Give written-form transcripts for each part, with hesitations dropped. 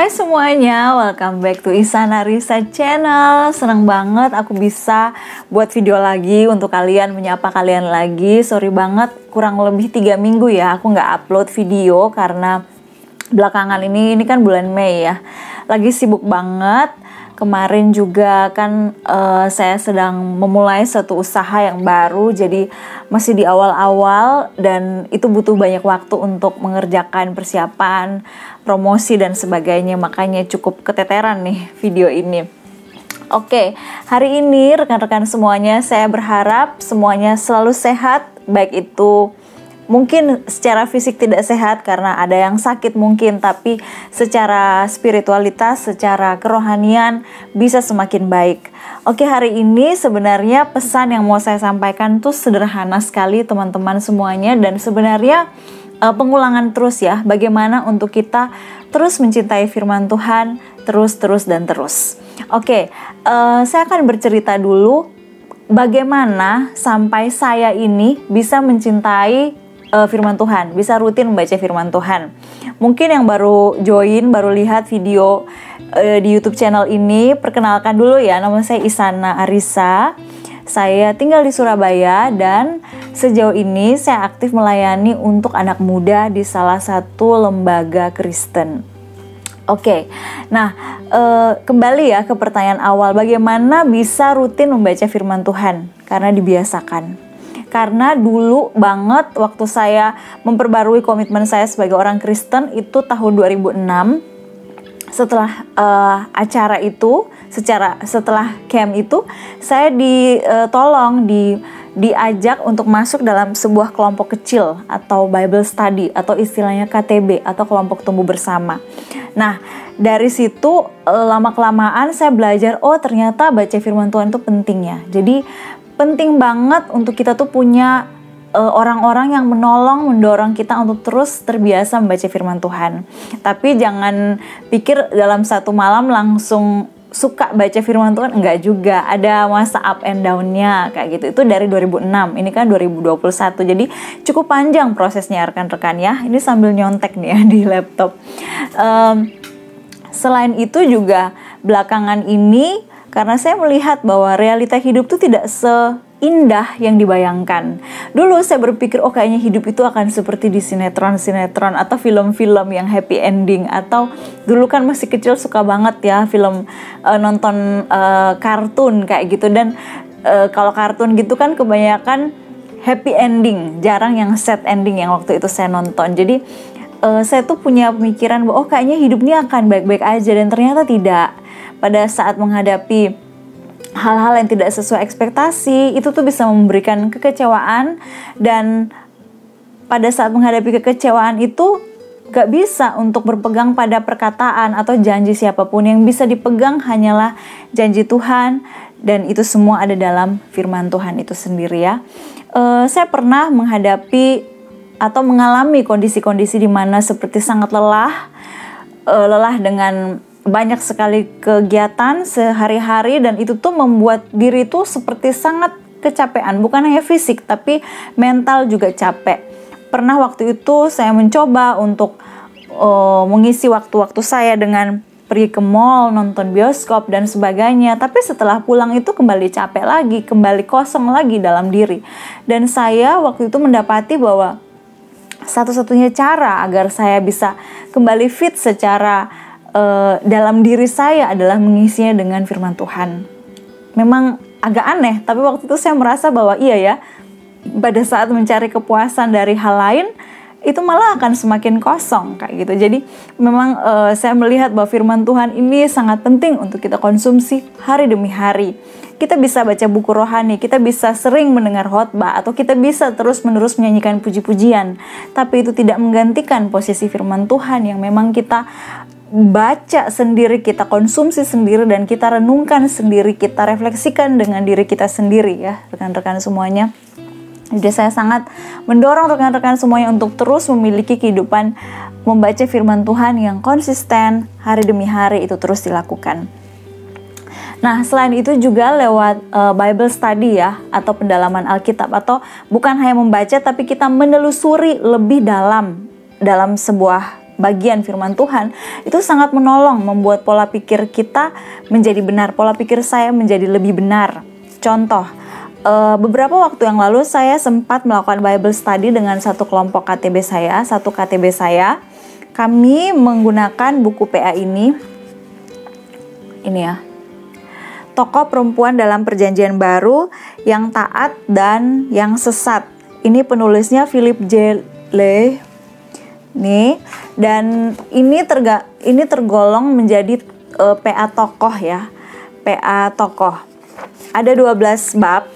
Hai semuanya, welcome back to Isana Risa Channel. Senang banget aku bisa buat video lagi untuk kalian, menyapa kalian lagi. Sorry banget, kurang lebih 3 minggu ya aku nggak upload video karena belakangan ini kan bulan Mei ya, lagi sibuk banget. Kemarin juga kan saya sedang memulai satu usaha yang baru, jadi masih di awal-awal dan itu butuh banyak waktu untuk mengerjakan persiapan, promosi dan sebagainya, makanya cukup keteteran nih video ini. Oke, hari ini rekan-rekan semuanya saya berharap semuanya selalu sehat, baik itu mungkin secara fisik tidak sehat karena ada yang sakit mungkin, tapi secara spiritualitas, secara kerohanian bisa semakin baik. Oke, hari ini sebenarnya pesan yang mau saya sampaikan tuh sederhana sekali teman-teman semuanya, dan sebenarnya pengulangan terus ya, bagaimana untuk kita terus mencintai firman Tuhan, terus. Oke, saya akan bercerita dulu bagaimana sampai saya ini bisa mencintai firman Tuhan, bisa rutin membaca firman Tuhan. Mungkin yang baru join, baru lihat video di YouTube channel ini, perkenalkan dulu ya, nama saya Isana Arisa. Saya tinggal di Surabaya dan sejauh ini saya aktif melayani untuk anak muda di salah satu lembaga Kristen. Oke, nah kembali ya ke pertanyaan awal, bagaimana bisa rutin membaca firman Tuhan? Karena dibiasakan. Karena dulu banget waktu saya memperbarui komitmen saya sebagai orang Kristen itu tahun 2006, setelah acara itu, setelah camp itu, saya diajak untuk masuk dalam sebuah kelompok kecil atau Bible Study atau istilahnya KTB atau kelompok tumbuh bersama. Nah, dari situ lama-kelamaan saya belajar, oh ternyata baca firman Tuhan itu penting ya. Jadi penting banget untuk kita tuh punya orang-orang yang mendorong kita untuk terus terbiasa membaca firman Tuhan. Tapi jangan pikir dalam satu malam langsung suka baca firman Tuhan, enggak juga. Ada masa up and down-nya kayak gitu. Itu dari 2006, ini kan 2021. Jadi cukup panjang prosesnya rekan-rekan ya. Ini sambil nyontek nih ya di laptop. Selain itu juga belakangan ini, karena saya melihat bahwa realita hidup itu tidak seindah yang dibayangkan. Dulu saya berpikir, oh kayaknya hidup itu akan seperti di sinetron atau film-film yang happy ending. Atau dulu kan masih kecil suka banget ya film nonton kartun kayak gitu. Dan kalau kartun gitu kan kebanyakan happy ending, jarang yang sad ending yang waktu itu saya nonton. Jadi saya tuh punya pemikiran bahwa oh kayaknya hidup ini akan baik-baik aja, dan ternyata tidak. Pada saat menghadapi hal-hal yang tidak sesuai ekspektasi, itu tuh bisa memberikan kekecewaan, dan pada saat menghadapi kekecewaan itu gak bisa untuk berpegang pada perkataan atau janji siapapun. Yang bisa dipegang hanyalah janji Tuhan, dan itu semua ada dalam firman Tuhan itu sendiri ya. Saya pernah menghadapi atau mengalami kondisi-kondisi di mana seperti sangat lelah dengan banyak sekali kegiatan sehari-hari, dan itu tuh membuat diri tuh seperti sangat kecapean, bukan hanya fisik tapi mental juga capek. Pernah waktu itu saya mencoba untuk mengisi waktu-waktu saya dengan pergi ke mall, nonton bioskop dan sebagainya, tapi setelah pulang itu kembali capek lagi, kembali kosong lagi dalam diri. Dan saya waktu itu mendapati bahwa satu-satunya cara agar saya bisa kembali fit secara dalam diri saya adalah mengisinya dengan firman Tuhan. Memang agak aneh, tapi waktu itu saya merasa bahwa iya ya, pada saat mencari kepuasan dari hal lain, itu malah akan semakin kosong kayak gitu. Jadi memang saya melihat bahwa firman Tuhan ini sangat penting untuk kita konsumsi hari demi hari. Kita bisa baca buku rohani, kita bisa sering mendengar khotbah, atau kita bisa terus-menerus menyanyikan puji-pujian, tapi itu tidak menggantikan posisi firman Tuhan yang memang kita baca sendiri, kita konsumsi sendiri, dan kita renungkan sendiri, kita refleksikan dengan diri kita sendiri ya rekan-rekan semuanya. Jadi saya sangat mendorong rekan-rekan semuanya untuk terus memiliki kehidupan membaca firman Tuhan yang konsisten, hari demi hari itu terus dilakukan. Nah, selain itu juga lewat Bible Study ya, atau pendalaman Alkitab, atau bukan hanya membaca tapi kita menelusuri lebih dalam sebuah bagian firman Tuhan, itu sangat menolong membuat pola pikir kita menjadi benar, pola pikir saya menjadi lebih benar. Contoh, beberapa waktu yang lalu saya sempat melakukan Bible study dengan satu kelompok KTB saya, satu KTB saya. Kami menggunakan buku PA ini ya, tokoh perempuan dalam perjanjian baru yang taat dan yang sesat. Ini penulisnya Philip J. Lee nih, dan ini tergolong menjadi PA tokoh ya, PA tokoh. Ada 12 bab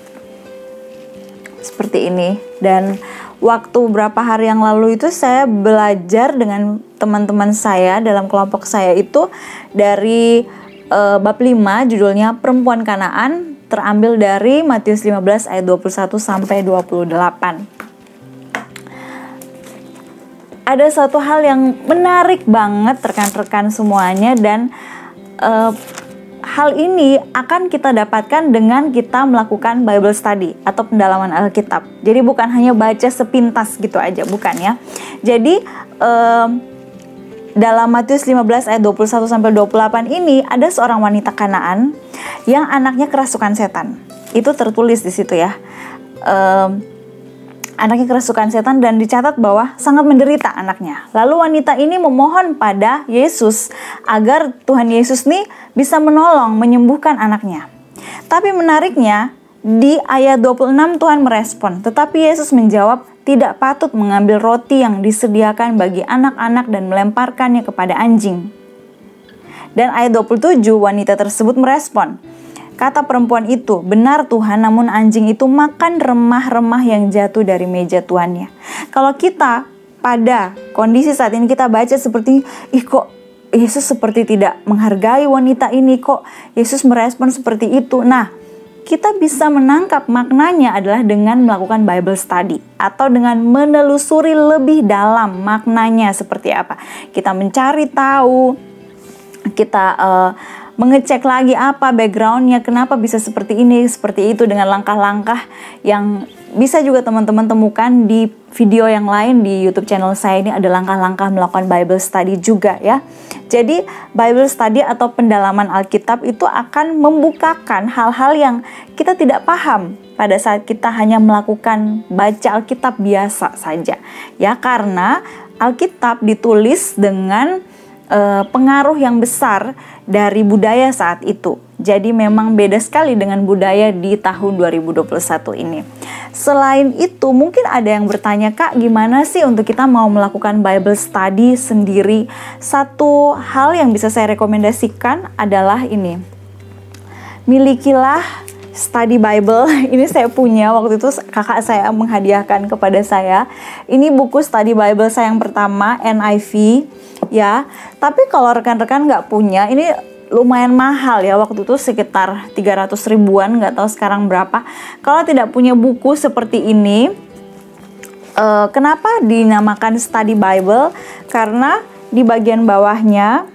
seperti ini, dan waktu beberapa hari yang lalu itu saya belajar dengan teman-teman saya dalam kelompok saya itu dari bab 5, judulnya Perempuan Kanaan, terambil dari Matius 15 ayat 21 sampai 28. Ada satu hal yang menarik banget rekan-rekan semuanya, dan hal ini akan kita dapatkan dengan kita melakukan Bible study atau pendalaman Alkitab. Jadi bukan hanya baca sepintas gitu aja, bukan ya. Jadi dalam Matius 15 ayat 21 sampai 28 ini ada seorang wanita Kanaan yang anaknya kerasukan setan. Itu tertulis di situ ya. Anaknya kerasukan setan, dan dicatat bahwa sangat menderita anaknya. Lalu wanita ini memohon pada Yesus agar Tuhan Yesus nih bisa menolong menyembuhkan anaknya. Tapi menariknya di ayat 26 Tuhan merespon, tetapi Yesus menjawab, tidak patut mengambil roti yang disediakan bagi anak-anak dan melemparkannya kepada anjing. Dan ayat 27 wanita tersebut merespon, kata perempuan itu, benar Tuhan, namun anjing itu makan remah-remah yang jatuh dari meja tuannya. Kalau kita pada kondisi saat ini kita baca seperti, kok Yesus seperti tidak menghargai wanita ini, kok Yesus merespon seperti itu. Nah, kita bisa menangkap maknanya adalah dengan melakukan Bible study atau dengan menelusuri lebih dalam maknanya seperti apa. Kita mencari tahu, kita mengecek lagi apa backgroundnya, kenapa bisa seperti ini, seperti itu, dengan langkah-langkah yang bisa juga teman-teman temukan di video yang lain di YouTube channel saya. Ini ada langkah-langkah melakukan Bible study juga ya. Jadi Bible study atau pendalaman Alkitab itu akan membukakan hal-hal yang kita tidak paham pada saat kita hanya melakukan baca Alkitab biasa saja ya, karena Alkitab ditulis dengan pengaruh yang besar dari budaya saat itu. Jadi memang beda sekali dengan budaya di tahun 2021 ini. Selain itu, mungkin ada yang bertanya, Kak, gimana sih untuk kita mau melakukan Bible study sendiri? Satu hal yang bisa saya rekomendasikan adalah ini. Milikilah study Bible. Ini saya punya, waktu itu kakak saya menghadiahkan kepada saya. Ini buku study Bible saya yang pertama, NIV ya. Tapi kalau rekan-rekan nggak punya, ini lumayan mahal ya, waktu itu sekitar 300 ribuan, nggak tahu sekarang berapa. Kalau tidak punya buku seperti ini, kenapa dinamakan study Bible? Karena di bagian bawahnya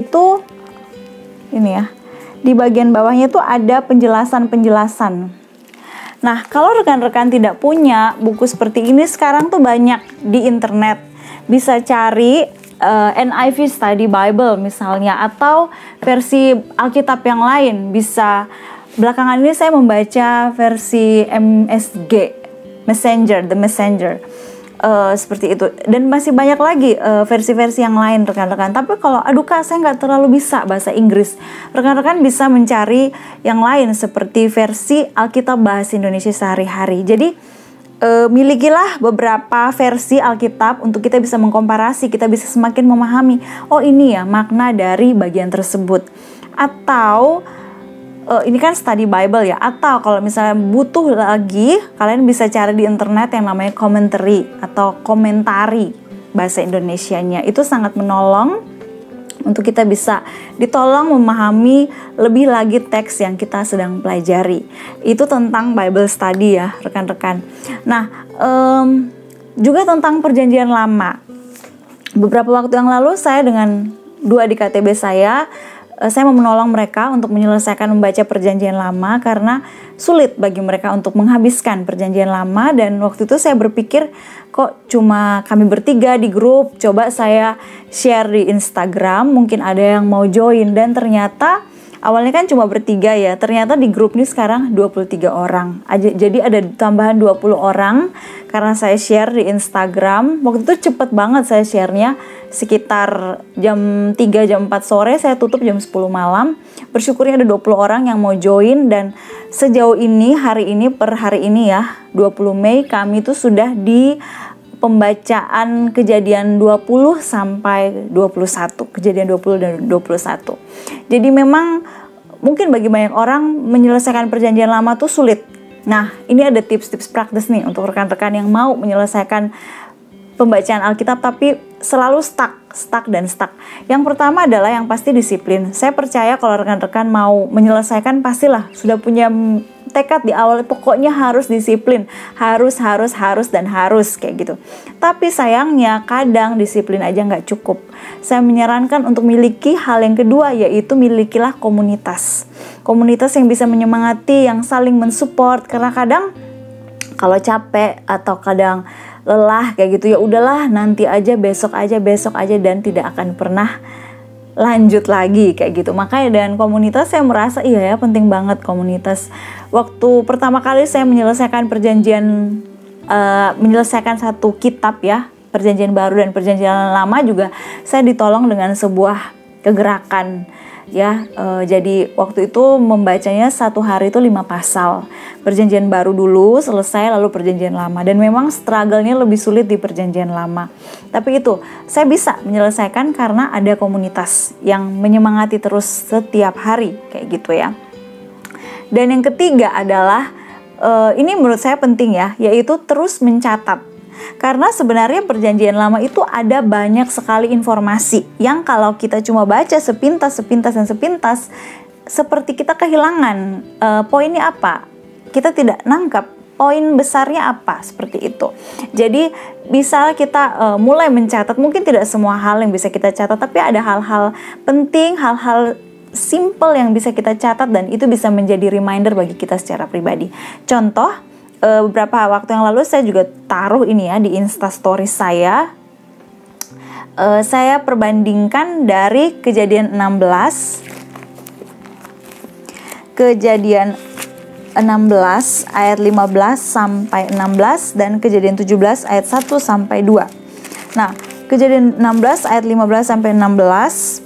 itu ini ya, di bagian bawahnya itu ada penjelasan-penjelasan. Nah, kalau rekan-rekan tidak punya buku seperti ini, sekarang tuh banyak di internet. Bisa cari NIV Study Bible misalnya, atau versi Alkitab yang lain. Bisa, belakangan ini saya membaca versi MSG, The Messenger, seperti itu. Dan masih banyak lagi versi-versi yang lain rekan-rekan. Tapi kalau Kak, saya nggak terlalu bisa bahasa Inggris, rekan-rekan bisa mencari yang lain seperti versi Alkitab Bahasa Indonesia Sehari-Hari. Jadi milikilah beberapa versi Alkitab untuk kita bisa mengkomparasi, kita bisa semakin memahami, oh ini ya makna dari bagian tersebut. Atau ini kan study Bible ya, atau kalau misalnya butuh lagi, kalian bisa cari di internet yang namanya commentary atau komentari bahasa Indonesianya. Itu sangat menolong untuk kita bisa ditolong memahami lebih lagi teks yang kita sedang pelajari. Itu tentang Bible study ya rekan-rekan. Nah, juga tentang perjanjian lama. Beberapa waktu yang lalu saya dengan dua adik KTB saya saya mau menolong mereka untuk menyelesaikan membaca perjanjian lama karena sulit bagi mereka untuk menghabiskan perjanjian lama. Dan waktu itu saya berpikir, kok cuma kami bertiga di grup, coba saya share di Instagram, mungkin ada yang mau join. Dan ternyata awalnya kan cuma bertiga ya, ternyata di grup ini sekarang 23 orang. Jadi ada tambahan 20 orang karena saya share di Instagram. Waktu itu cepet banget saya share-nya, sekitar jam 3, jam 4 sore, saya tutup jam 10 malam. Bersyukurnya ada 20 orang yang mau join, dan sejauh ini, per hari ini ya, 20 Mei, kami tuh sudah di pembacaan Kejadian 20 sampai 21, Kejadian 20 dan 21. Jadi memang mungkin bagi banyak orang menyelesaikan perjanjian lama tuh sulit. Nah, ini ada tips-tips praktis nih untuk rekan-rekan yang mau menyelesaikan pembacaan Alkitab tapi selalu stuck. Yang pertama adalah yang pasti disiplin. Saya percaya kalau rekan-rekan mau menyelesaikan, pastilah sudah punya tekad di awal, pokoknya harus disiplin, harus kayak gitu. Tapi sayangnya kadang disiplin aja nggak cukup. Saya menyarankan untuk miliki hal yang kedua, yaitu milikilah komunitas yang bisa menyemangati, yang saling mensupport. Karena kadang kalau capek atau kadang lelah kayak gitu, ya udahlah nanti aja, besok aja, dan tidak akan pernah lanjut lagi kayak gitu. Makanya dengan komunitas saya merasa iya ya, penting banget komunitas. Waktu pertama kali saya menyelesaikan menyelesaikan satu kitab ya, Perjanjian Baru dan Perjanjian Lama, juga saya ditolong dengan sebuah kegerakan ya. Jadi waktu itu membacanya satu hari itu 5 pasal. Perjanjian Baru dulu selesai, lalu Perjanjian Lama. Dan memang struggle-nya lebih sulit di Perjanjian Lama. Tapi itu saya bisa menyelesaikan karena ada komunitas yang menyemangati terus setiap hari kayak gitu ya. Dan yang ketiga adalah ini menurut saya penting ya, yaitu terus mencatat. Karena sebenarnya Perjanjian Lama itu ada banyak sekali informasi yang kalau kita cuma baca sepintas, seperti kita kehilangan poinnya apa, kita tidak nangkap poin besarnya apa, seperti itu. Jadi bisa kita mulai mencatat, mungkin tidak semua hal yang bisa kita catat, tapi ada hal-hal penting, hal-hal simple yang bisa kita catat, dan itu bisa menjadi reminder bagi kita secara pribadi. Contoh, beberapa waktu yang lalu saya juga taruh ini ya di Instastory saya. Saya perbandingkan dari Kejadian 16 ayat 15 sampai 16 dan Kejadian 17 ayat 1 sampai 2. Nah, Kejadian 16 ayat 15 sampai 16,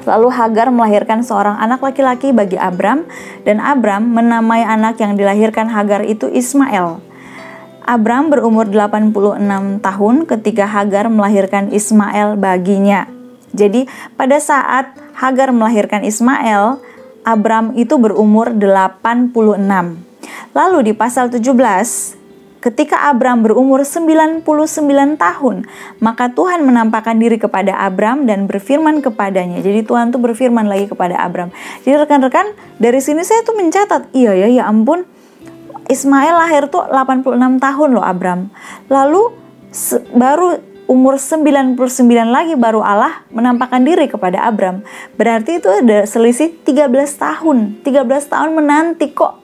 lalu Hagar melahirkan seorang anak laki-laki bagi Abram, dan Abram menamai anak yang dilahirkan Hagar itu Ismail. Abram berumur 86 tahun ketika Hagar melahirkan Ismail baginya. Jadi pada saat Hagar melahirkan Ismail, Abram itu berumur 86. Lalu di pasal 17, ketika Abram berumur 99 tahun, maka Tuhan menampakkan diri kepada Abram dan berfirman kepadanya. Jadi Tuhan tuh berfirman lagi kepada Abram. Jadi rekan-rekan, dari sini saya tuh mencatat, iya ya ampun, Ismail lahir tuh 86 tahun loh Abram. Lalu baru umur 99 lagi baru Allah menampakkan diri kepada Abram. Berarti itu ada selisih 13 tahun. 13 tahun menanti kok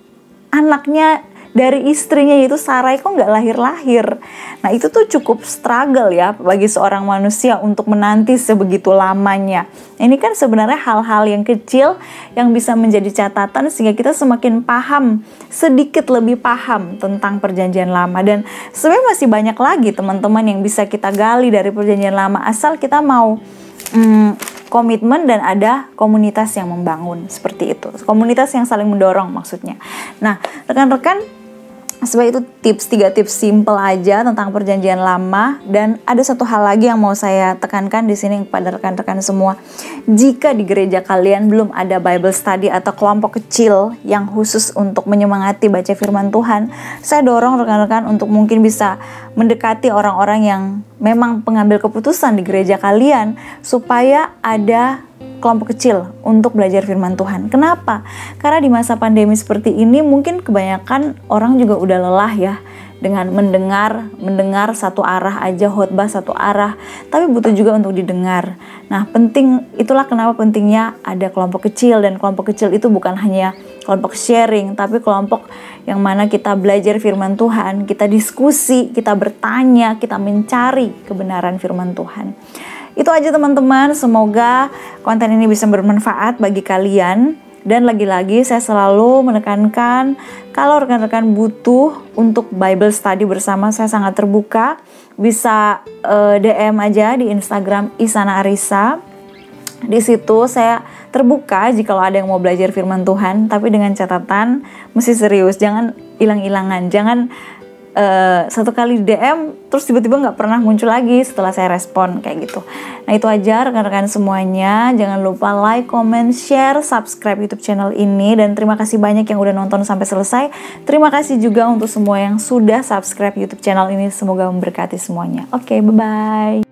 anaknya dari istrinya yaitu Sarai kok nggak lahir-lahir. Nah itu tuh cukup struggle ya bagi seorang manusia untuk menanti sebegitu lamanya. Ini kan sebenarnya hal-hal yang kecil yang bisa menjadi catatan sehingga kita semakin paham, sedikit lebih paham tentang Perjanjian Lama. Dan sebenarnya masih banyak lagi teman-teman yang bisa kita gali dari Perjanjian Lama, asal kita mau komitmen dan ada komunitas yang membangun, seperti itu. Komunitas yang saling mendorong maksudnya. Nah, rekan-rekan, sebagai itu 3 tips simple aja tentang Perjanjian Lama. Dan ada satu hal lagi yang mau saya tekankan di sini kepada rekan-rekan semua. Jika di gereja kalian belum ada Bible study atau kelompok kecil yang khusus untuk menyemangati baca firman Tuhan, saya dorong rekan-rekan untuk mungkin bisa mendekati orang-orang yang memang pengambil keputusan di gereja kalian supaya ada kelompok kecil untuk belajar firman Tuhan. Kenapa? Karena di masa pandemi seperti ini mungkin kebanyakan orang juga udah lelah ya dengan mendengar satu arah aja, khotbah satu arah, tapi butuh juga untuk didengar. Nah, itulah kenapa pentingnya ada kelompok kecil, dan kelompok kecil itu bukan hanya kelompok sharing, tapi kelompok yang mana kita belajar firman Tuhan, kita diskusi, kita bertanya, kita mencari kebenaran firman Tuhan. Itu aja teman-teman, semoga konten ini bisa bermanfaat bagi kalian. Dan lagi-lagi saya selalu menekankan, kalau rekan-rekan butuh untuk Bible Study bersama, saya sangat terbuka. Bisa DM aja di Instagram Isana Arisa. Di situ saya terbuka jika ada yang mau belajar firman Tuhan, tapi dengan catatan mesti serius, jangan hilang-hilangan, jangan satu kali DM terus tiba-tiba nggak pernah muncul lagi setelah saya respon kayak gitu. Nah, itu aja rekan-rekan semuanya, jangan lupa like, comment, share, subscribe YouTube channel ini, dan terima kasih banyak yang udah nonton sampai selesai. Terima kasih juga untuk semua yang sudah subscribe YouTube channel ini, semoga memberkati semuanya. Oke, bye-bye.